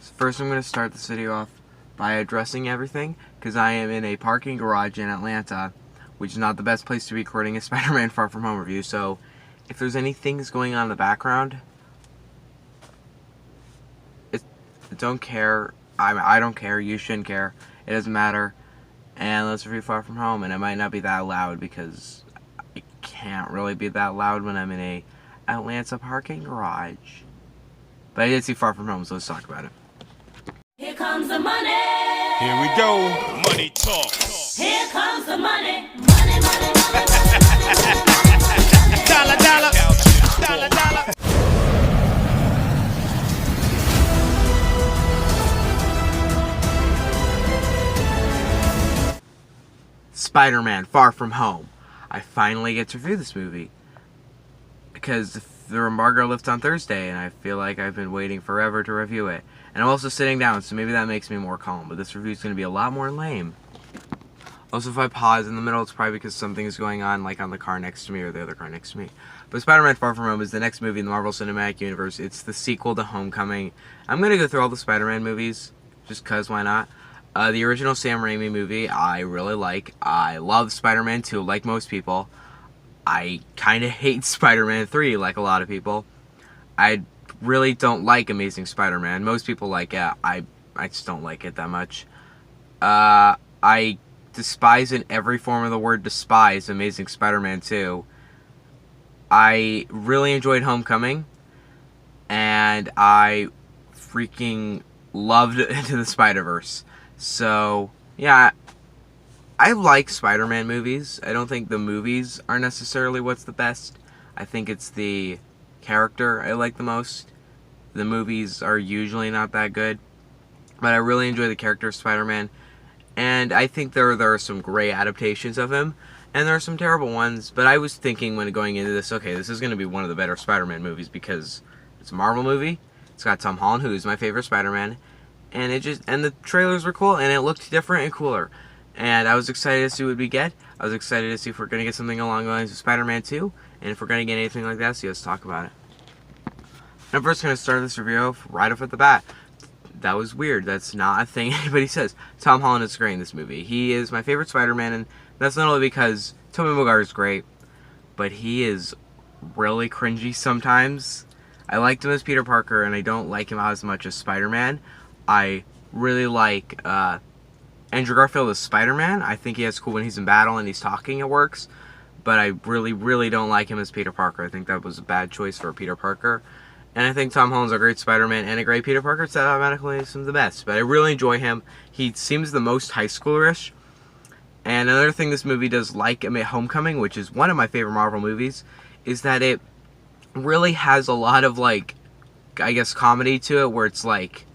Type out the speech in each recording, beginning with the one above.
So first I'm going to start this video off by addressing everything, because I am in a parking garage in Atlanta, which is not the best place to be recording a Spider-Man Far From Home review, so if there's any things going on in the background, don't care. I don't care. You shouldn't care. It doesn't matter. And let's review Far From Home, and it might not be that loud because it can't really be that loud when I'm in a Atlanta parking garage. But I did see Far From Home, so let's talk about it. Here comes the money. Here we go. Money talk. Here comes the money. Money, money, money. Dollar, dollar. Dollar, dollar. Spider-Man Far From Home. I finally get to review this movie because the embargo lifts on Thursday, and I feel like I've been waiting forever to review it. And I'm also sitting down, so maybe that makes me more calm, but this review is going to be a lot more lame. Also, if I pause in the middle, it's probably because something is going on, like on the car next to me or the other car next to me. But Spider-Man Far From Home is the next movie in the Marvel Cinematic Universe. It's the sequel to Homecoming. I'm going to go through all the Spider-Man movies, just because, why not? The original Sam Raimi movie, I really like. I love Spider-Man 2, like most people. I kind of hate Spider-Man 3, like a lot of people. I really don't like Amazing Spider-Man. Most people like it. I just don't like it that much. I despise in every form of the word despise Amazing Spider-Man 2. I really enjoyed Homecoming, and I freaking loved Into the Spider-Verse. So, yeah, I like Spider-Man movies. I don't think the movies are necessarily what's the best. I think it's the character I like the most. The movies are usually not that good. But I really enjoy the character of Spider-Man. And I think there are some great adaptations of him. And there are some terrible ones. But I was thinking when going into this, okay, this is going to be one of the better Spider-Man movies because it's a Marvel movie. It's got Tom Holland, who is my favorite Spider-Man. And the trailers were cool, and it looked different and cooler. And I was excited to see what we get. I was excited to see if we're going to get something along the lines of Spider-Man 2. And if we're going to get anything like that, so let's talk about it. I'm first going to start this review off right off at the bat. That was weird. That's not a thing anybody says. Tom Holland is great in this movie. He is my favorite Spider-Man, and that's not only because Tobey Maguire is great, but he is really cringy sometimes. I liked him as Peter Parker, and I don't like him as much as Spider-Man. I really like Andrew Garfield as Spider-Man. I think he has cool when he's in battle and he's talking, it works. But I really, really don't like him as Peter Parker. I think that was a bad choice for Peter Parker. And I think Tom Holland's a great Spider-Man and a great Peter Parker, so that automatically makes him the best. But I really enjoy him. He seems the most high schoolerish. And another thing this movie does like Homecoming, which is one of my favorite Marvel movies, is that it really has a lot of, like, I guess comedy to it, where it's like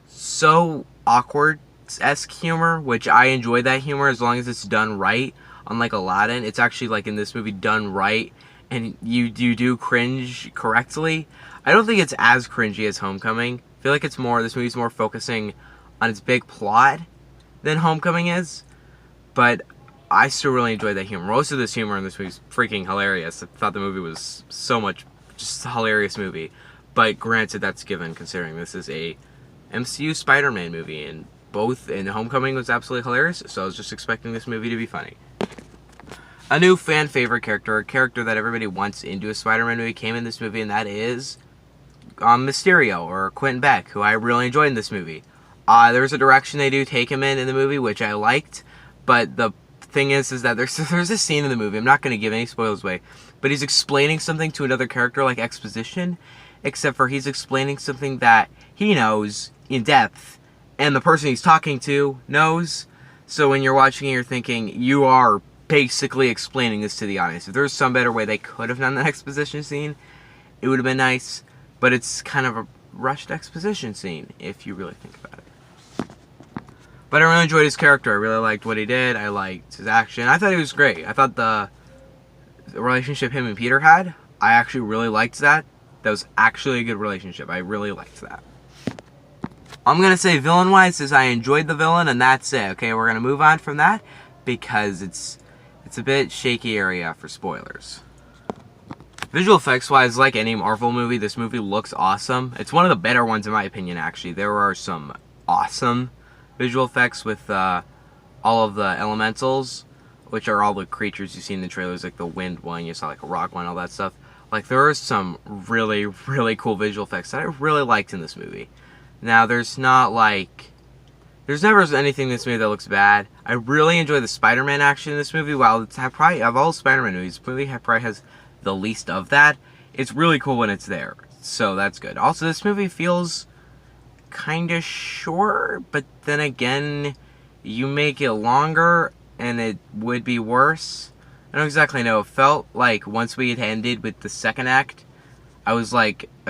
so awkward-esque humor, which I enjoy that humor as long as it's done right. Unlike Aladdin, it's actually, like, in this movie, done right, and you do cringe correctly. I don't think it's as cringy as Homecoming. I feel like this movie's more focusing on its big plot than Homecoming is, but I still really enjoy that humor. Most of this humor in this movie is freaking hilarious. I thought the movie was so much, just a hilarious movie, but granted, that's given considering this is a MCU Spider-Man movie, and Homecoming was absolutely hilarious, so I was just expecting this movie to be funny. A new fan favorite character, a character that everybody wants into a Spider-Man movie, came in this movie, and that is Mysterio, or Quentin Beck, who I really enjoyed in this movie. There's a direction they do take him in the movie, which I liked, but the thing is that there's a scene in the movie, I'm not going to give any spoilers away, but he's explaining something to another character, like exposition, except for he's explaining something that he knows in depth, and the person he's talking to knows. So when you're watching it, you're thinking, you are basically explaining this to the audience. If there's some better way they could have done that exposition scene, it would have been nice, but it's kind of a rushed exposition scene, if you really think about it. But I really enjoyed his character. I really liked what he did. I liked his action. I thought he was great. I thought the relationship him and Peter had, I actually really liked that. That was actually a good relationship. I really liked that. I'm going to say villain-wise is I enjoyed the villain, and that's it. Okay, we're going to move on from that because it's a bit shaky area for spoilers. Visual effects wise, like any Marvel movie, this movie looks awesome. It's one of the better ones in my opinion, actually. There are some awesome visual effects with all of the elementals, which are all the creatures you see in the trailers, like the wind one, you saw like a rock one, all that stuff. Like, there are some really, really cool visual effects that I really liked in this movie. Now, there's never anything in this movie that looks bad. I really enjoy the Spider-Man action in this movie. While it's probably, of all Spider-Man movies, this movie probably has the least of that. It's really cool when it's there, so that's good. Also, this movie feels kind of short, but then again, you make it longer and it would be worse. I don't exactly know. It felt like once we had ended with the second act, I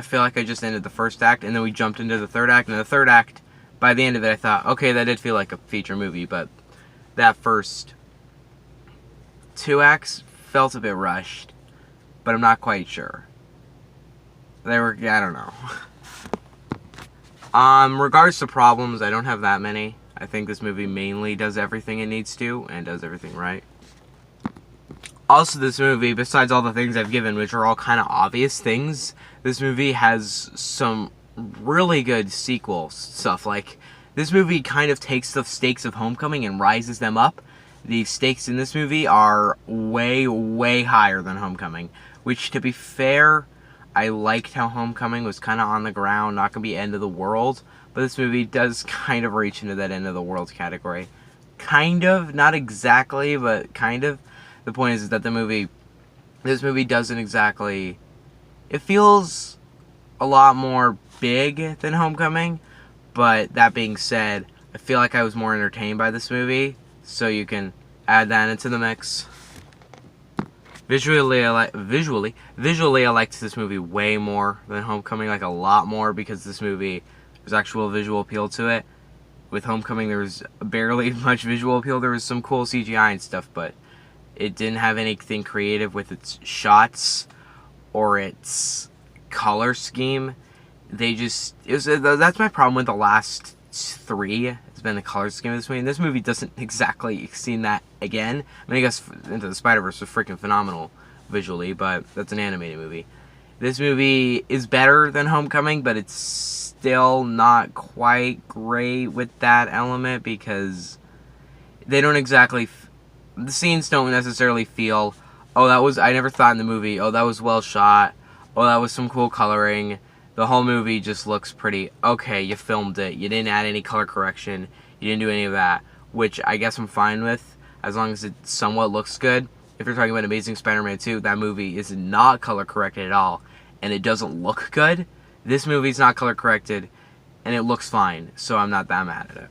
feel like I just ended the first act, and then we jumped into the third act, and the third act, by the end of it, I thought, okay, that did feel like a feature movie, but that first 2 acts felt a bit rushed. But I'm not quite sure. I don't know. Regards to problems, I don't have that many. I think this movie mainly does everything it needs to, and does everything right. Also, this movie, besides all the things I've given, which are all kind of obvious things, this movie has some really good sequel stuff. Like, this movie kind of takes the stakes of Homecoming and rises them up. The stakes in this movie are way, way higher than Homecoming. Which, to be fair, I liked how Homecoming was kind of on the ground, not going to be end of the world. But this movie does kind of reach into that end of the world category. Kind of, not exactly, but kind of. The point is that this movie doesn't exactly, it feels a lot more big than Homecoming. But that being said, I feel like I was more entertained by this movie. So you can add that into the mix. Visually, I liked this movie way more than Homecoming, like a lot more, because this movie, there's actual visual appeal to it. With Homecoming, there was barely much visual appeal. There was some cool CGI and stuff, but it didn't have anything creative with its shots or its color scheme. That's my problem with the last 3. It's been the color scheme of this movie. And this movie doesn't exactly exceed that again. I mean, I guess Into the Spider-Verse was freaking phenomenal visually, but that's an animated movie. This movie is better than Homecoming, but it's still not quite great with that element, because they don't exactly, the scenes don't necessarily feel, I never thought in the movie, that was well shot, that was some cool coloring. The whole movie just looks pretty, okay, you filmed it, you didn't add any color correction, you didn't do any of that, which I guess I'm fine with, as long as it somewhat looks good. If you're talking about Amazing Spider-Man 2, that movie is not color corrected at all, and it doesn't look good. This movie's not color corrected, and it looks fine, so I'm not that mad at it.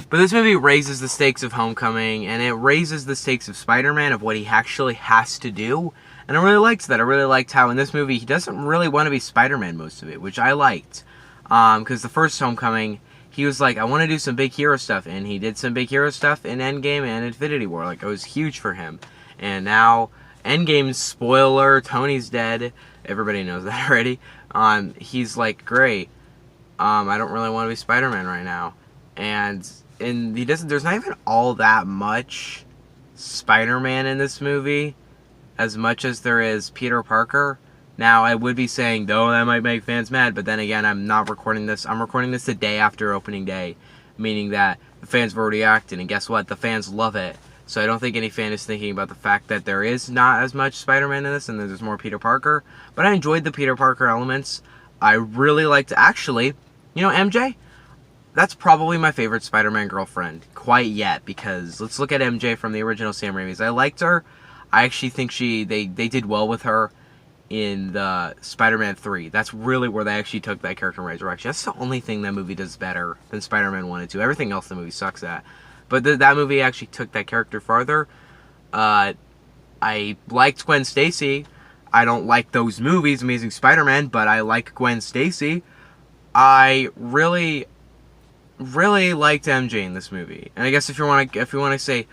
But this movie raises the stakes of Homecoming, and it raises the stakes of Spider-Man, of what he actually has to do. And I really liked that. I really liked how in this movie he doesn't really want to be Spider-Man most of it, which I liked. Because the first Homecoming, he was like, I want to do some big hero stuff. And he did some big hero stuff in Endgame and Infinity War. Like, it was huge for him. And now, Endgame, spoiler, Tony's dead. Everybody knows that already. He's like, great. I don't really want to be Spider-Man right now. And he doesn't, there's not even all that much Spider-Man in this movie, as much as there is Peter Parker. Now, I would be saying, though, that might make fans mad, but then again, I'm not recording this. I'm recording this the day after opening day, meaning that the fans have already acted, and guess what? The fans love it. So I don't think any fan is thinking about the fact that there is not as much Spider-Man in this, and there's more Peter Parker. But I enjoyed the Peter Parker elements. I really liked, actually, MJ? That's probably my favorite Spider-Man girlfriend, quite yet, because let's look at MJ from the original Sam Raimi's. I liked her. I actually think they did well with her in the Spider-Man 3. That's really where they actually took that character in right direction. That's the only thing that movie does better than Spider-Man 1 and 2. Everything else the movie sucks at. But that movie actually took that character farther. I liked Gwen Stacy. I don't like those movies, Amazing Spider-Man, but I like Gwen Stacy. I really liked MJ in this movie. And I guess if you want to say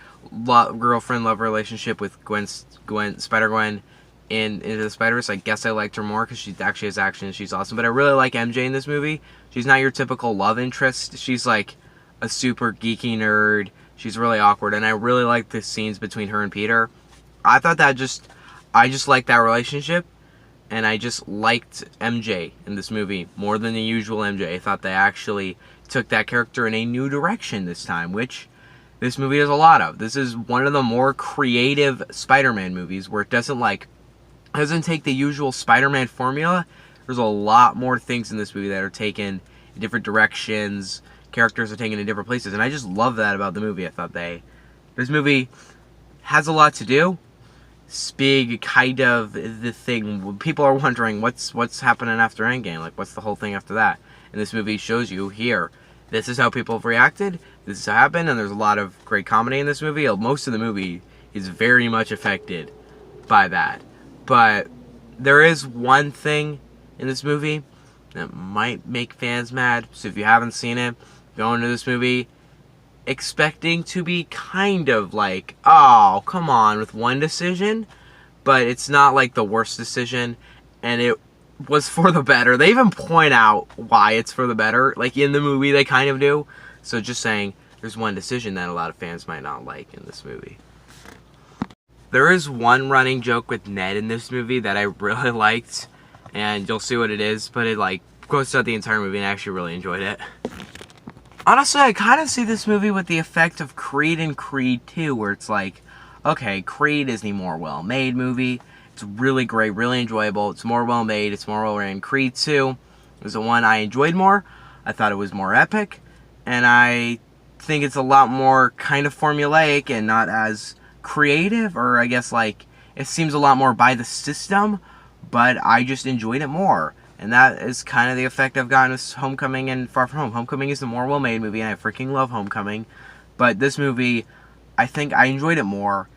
girlfriend love relationship with Spider-Gwen in Into the Spider-Verse, I guess I liked her more because she actually has action and she's awesome. But I really like MJ in this movie. She's not your typical love interest. She's like a super geeky nerd. She's really awkward, and I really like the scenes between her and Peter. I thought that I just liked that relationship, and I just liked MJ in this movie more than the usual MJ. I thought they actually took that character in a new direction this time, which this movie has a lot of. This is one of the more creative Spider-Man movies where it doesn't take the usual Spider-Man formula. There's a lot more things in this movie that are taken in different directions. Characters are taken in different places, and I just love that about the movie. I thought this movie has a lot to do. It's big, kind of the thing. People are wondering what's happening after Endgame. Like, what's the whole thing after that? And this movie shows you here. This is how people have reacted. This is how it happened, and there's a lot of great comedy in this movie. Most of the movie is very much affected by that. But there is one thing in this movie that might make fans mad. So if you haven't seen it, go into this movie expecting to be kind of like, oh, come on, with one decision. But it's not like the worst decision, and it was for the better. They even point out why it's for the better. Like, in the movie, they kind of do. So just saying, there's one decision that a lot of fans might not like in this movie. There is one running joke with Ned in this movie that I really liked, and you'll see what it is, but it goes throughout the entire movie, and I actually really enjoyed it. Honestly, I kind of see this movie with the effect of Creed and Creed 2, where it's like, okay, Creed is the more well-made movie. It's really great, really enjoyable. It's more well-made, it's more well-written. Creed 2 was the one I enjoyed more. I thought it was more epic, and I think it's a lot more kind of formulaic and not as creative, or I guess it seems a lot more by the system, but I just enjoyed it more. And that is kind of the effect I've gotten with Homecoming and Far From Home. Homecoming is the more well-made movie, and I freaking love Homecoming. But this movie, I think I enjoyed it more.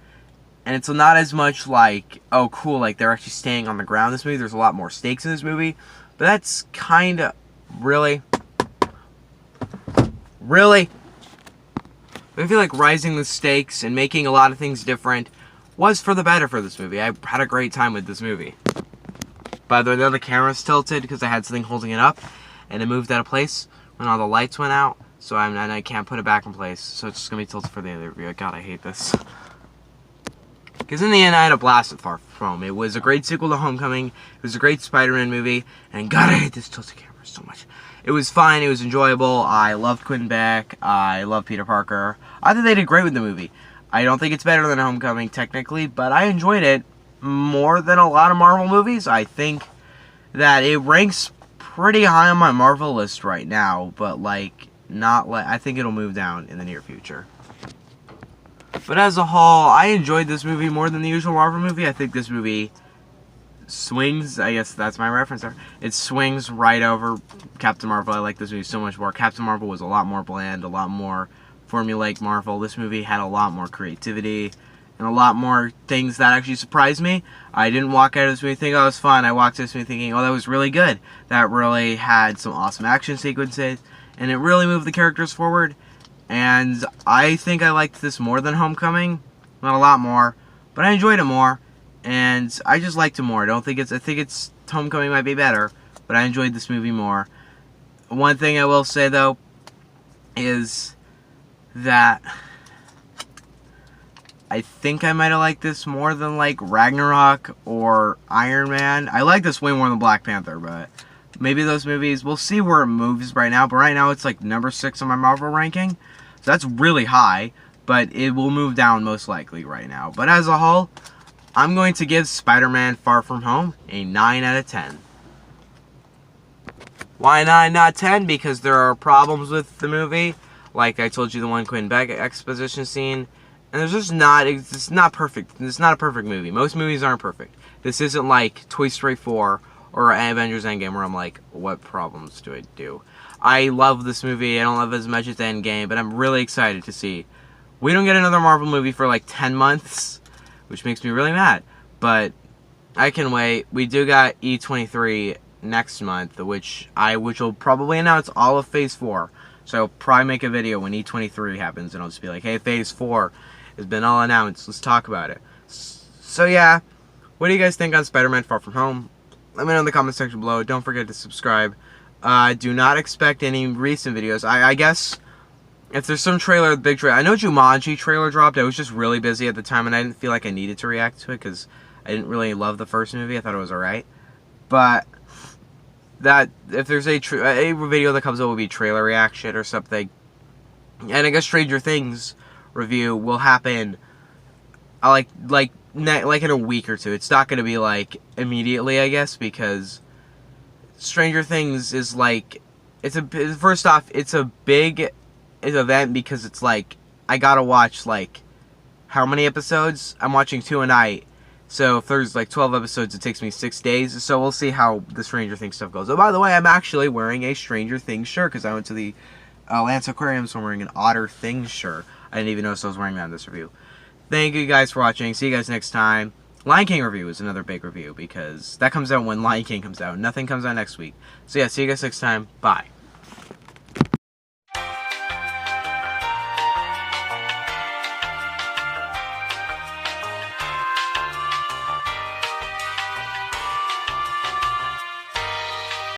And it's not as much like, oh, cool, like they're actually staying on the ground in this movie. There's a lot more stakes in this movie. But that's kind of, really? I feel like rising the stakes and making a lot of things different was for the better for this movie. I had a great time with this movie. By the way, the camera's tilted because I had something holding it up, and it moved out of place when all the lights went out, so I can't put it back in place, so it's just going to be tilted for the other review. God, I hate this. Because in the end, I had a blast at Far From Home. It was a great sequel to Homecoming, it was a great Spider-Man movie, and God, I hate this tilted camera so much. It was fine, it was enjoyable, I loved Quentin Beck, I loved Peter Parker. I thought they did great with the movie. I don't think it's better than Homecoming, technically, but I enjoyed it more than a lot of Marvel movies. I think that it ranks pretty high on my Marvel list right now, but I think it'll move down in the near future. But as a whole, I enjoyed this movie more than the usual Marvel movie. I think this movie swings, I guess that's my reference there. It swings right over Captain Marvel. I like this movie so much more. Captain Marvel was a lot more bland, a lot more formulaic Marvel. This movie had a lot more creativity and a lot more things that actually surprised me. I didn't walk out of this movie thinking, oh, it was fun. I walked out of this movie thinking, oh, that was really good. That really had some awesome action sequences, and it really moved the characters forward. And I think I liked this more than Homecoming. Not a lot more, but I enjoyed it more, and I just liked it more. I think it's Homecoming might be better, but I enjoyed this movie more. One thing I will say, though, is that I think I might have liked this more than Ragnarok or Iron Man. I like this way more than Black Panther, but maybe those movies, we'll see where it moves right now. But right now it's number 6 on my Marvel ranking. So that's really high, but it will move down most likely right now. But as a whole, I'm going to give Spider-Man Far From Home a 9 out of 10. Why 9, not 10? Because there are problems with the movie. Like I told you, the one Quentin Beck exposition scene. And there's just it's not perfect. It's not a perfect movie. Most movies aren't perfect. This isn't like Toy Story 4 or Avengers Endgame where I'm like, what problems do I do? I love this movie. I don't love it as much as Endgame, but I'm really excited to see. We don't get another Marvel movie for 10 months, which makes me really mad. But I can wait. We do got E23 next month, which will probably announce all of Phase 4. So I'll probably make a video when E23 happens, and I'll just be like, hey, Phase 4 has been all announced. Let's talk about it. So yeah, what do you guys think on Spider-Man Far From Home? Let me know in the comment section below. Don't forget to subscribe. Do not expect any recent videos. I guess if there's some trailer, big trailer. I know Jumanji trailer dropped. I was just really busy at the time, and I didn't feel like I needed to react to it because I didn't really love the first movie. I thought it was alright. But that if there's a video that comes out will be trailer reaction or something. And I guess Stranger Things review will happen like in a week or two. It's not going to be like immediately, I guess, because Stranger Things is like first off, it's a big event because it's like I got to watch like how many episodes? I'm watching 2 a night. So if there's like 12 episodes, it takes me 6 days. So we'll see how the Stranger Things stuff goes. Oh, by the way, I'm actually wearing a Stranger Things shirt because I went to the Lance Aquarium, so I'm wearing an Otter Things shirt. I didn't even notice I was wearing that in this review. Thank you guys for watching. See you guys next time. Lion King review is another big review because that comes out when Lion King comes out. Nothing comes out next week. So yeah, see you guys next time. Bye.